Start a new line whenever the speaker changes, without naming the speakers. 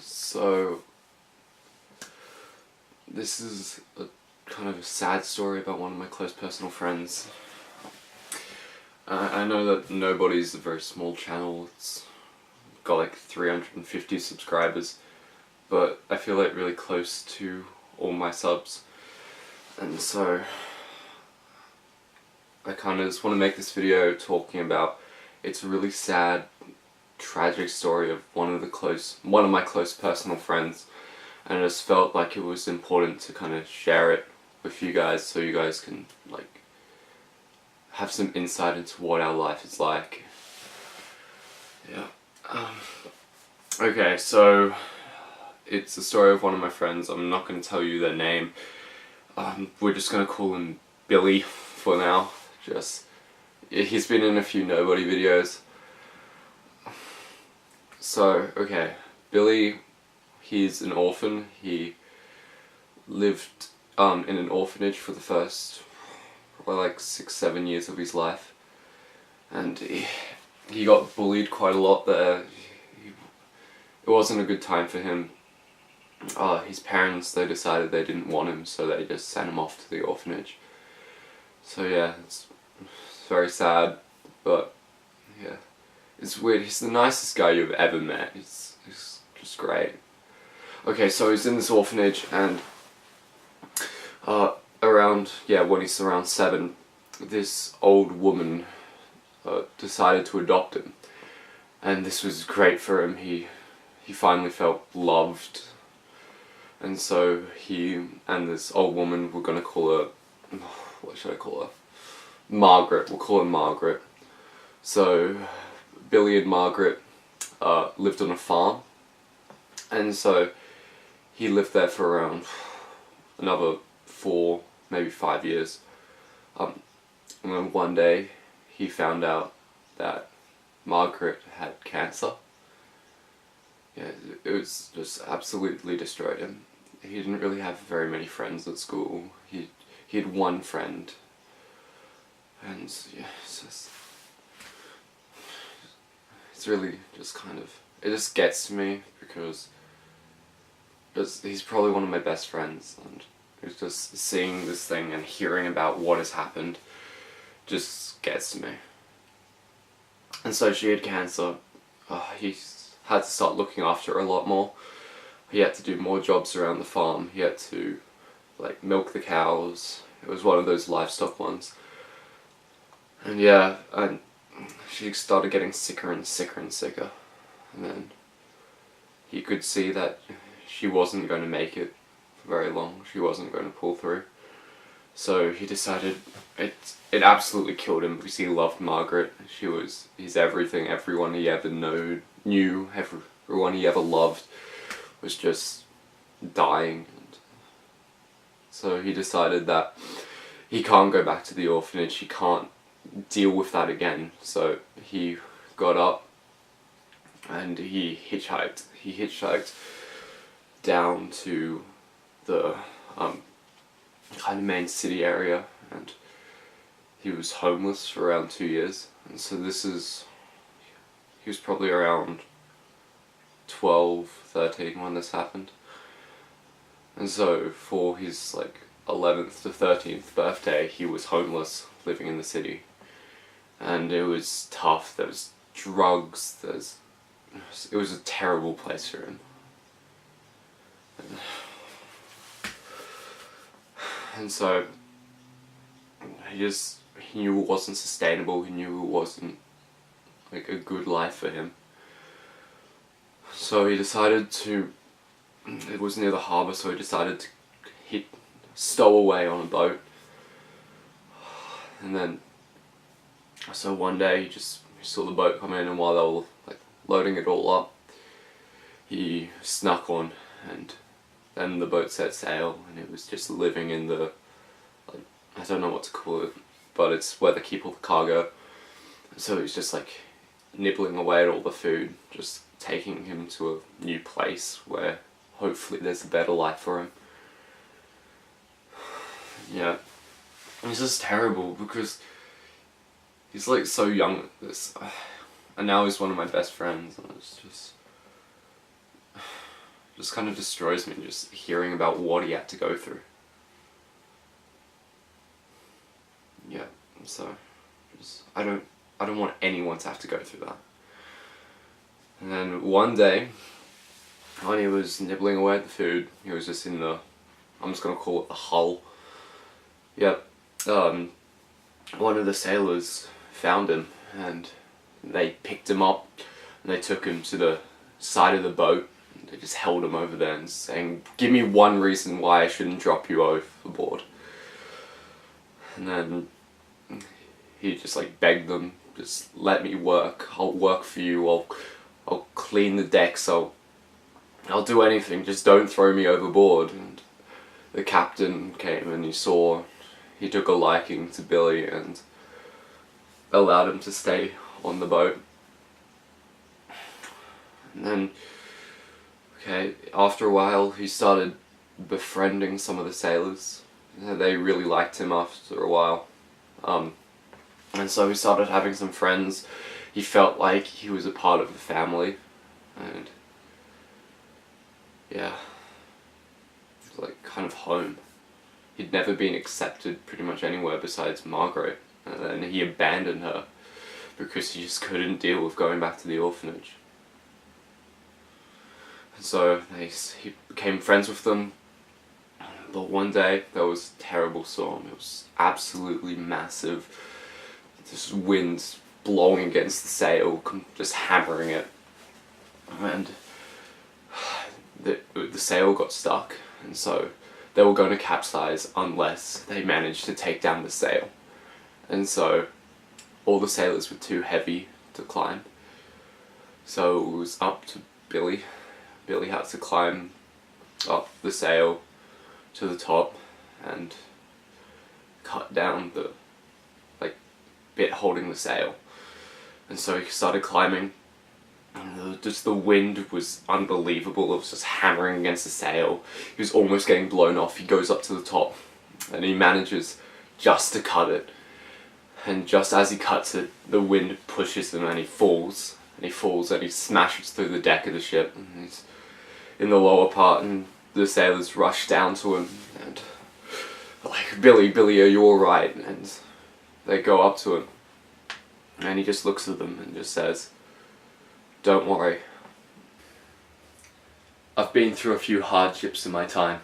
So this is a kind of a sad story about one of my close personal friends. I know that Nobody's a very small channel. It's got like 350 subscribers, but I feel like really close to all my subs, and so I kind of just want to make this video talking about it's a really sad, tragic story of one of my close personal friends, and I just felt like it was important to kind of share it with you guys so you guys can like have some insight into what our life is like. Yeah. Okay, so it's the story of one of my friends. I'm not going to tell you their name. We're just going to call him Billy for now. He's been in a few Nobody videos. So, okay, Billy, he's an orphan. He lived in an orphanage for the first probably like 6-7 years of his life, and he got bullied quite a lot there. It wasn't a good time for him. His parents, they decided they didn't want him, so they just sent him off to the orphanage. So yeah, it's very sad, but yeah, it's weird. He's the nicest guy you've ever met. He's just great. Okay, so he's in this orphanage, and when he's around 7, this old woman decided to adopt him, and this was great for him. He finally felt loved, and so he and this old woman, we're gonna call her, what should I call her? Margaret. We'll call her Margaret. So Billy and Margaret lived on a farm, and so he lived there for around another 4, maybe 5 years. And then one day he found out that Margaret had cancer. Yeah, it was just absolutely destroyed him. He didn't really have very many friends at school. He had one friend, and yeah, it's really just kind of, it just gets to me because he's probably one of my best friends, and it's just seeing this thing and hearing about what has happened just gets to me. And so she had cancer. He had to start looking after her a lot more. He had to do more jobs around the farm. He had to like milk the cows. It was one of those livestock ones. And yeah, and she started getting sicker and sicker and sicker. And then he could see that she wasn't going to make it for very long. She wasn't going to pull through. So he decided, it absolutely killed him because he loved Margaret. She was his everything. Everyone he ever knew, everyone he ever loved was just dying. And so he decided that he can't go back to the orphanage. He can't deal with that again. So he got up and he hitchhiked. He hitchhiked down to the kind of main city area, and he was homeless for around 2 years. And so he was probably around 12, 13 when this happened. And so for his like 11th to 13th birthday, he was homeless, living in the city. And it was tough. There was drugs, it was a terrible place for him. And so he knew it wasn't sustainable. He knew it wasn't like a good life for him. So he decided to, it was near the harbour, so he decided to stow away on a boat. And then, so one day he saw the boat come in, and while they were like loading it all up, he snuck on, and then the boat set sail, and it was just living in the, like, I don't know what to call it, but it's where they keep all the cargo. So he was just like nibbling away at all the food, just taking him to a new place where hopefully there's a better life for him. Yeah, it's just terrible because he's like so young at this, and now he's one of my best friends, and it's just kind of destroys me just hearing about what he had to go through. Yeah, so I don't want anyone to have to go through that. And then one day, when he was nibbling away at the food, he was just in the, I'm just gonna call it the hull. Yep. One of the sailors found him, and they picked him up, and they took him to the side of the boat. They just held him over there and saying, "Give me one reason why I shouldn't drop you overboard." And then he just like begged them, "Just let me work. I'll work for you. I'll clean the decks. I'll do anything. Just don't throw me overboard." And the captain came and he took a liking to Billy and allowed him to stay on the boat. And then, okay, after a while he started befriending some of the sailors. They really liked him after a while. And so he started having some friends. He felt like he was a part of the family. And yeah, it was like kind of home. He'd never been accepted pretty much anywhere besides Margaret. And then he abandoned her because he just couldn't deal with going back to the orphanage. And so he became friends with them. But one day there was a terrible storm. It was absolutely massive. This wind blowing against the sail, just hammering it. And the sail got stuck, and so they were going to capsize unless they managed to take down the sail. And so all the sailors were too heavy to climb. So it was up to Billy. Billy had to climb up the sail to the top and cut down the bit holding the sail. And so he started climbing, and just the wind was unbelievable. It was just hammering against the sail. He was almost getting blown off. He goes up to the top and he manages just to cut it, and just as he cuts it, the wind pushes him and he falls and he smashes through the deck of the ship, and he's in the lower part, and the sailors rush down to him and like, Billy, are you alright? And they go up to him, and he just looks at them and just says, "Don't worry. I've been through a few hardships in my time.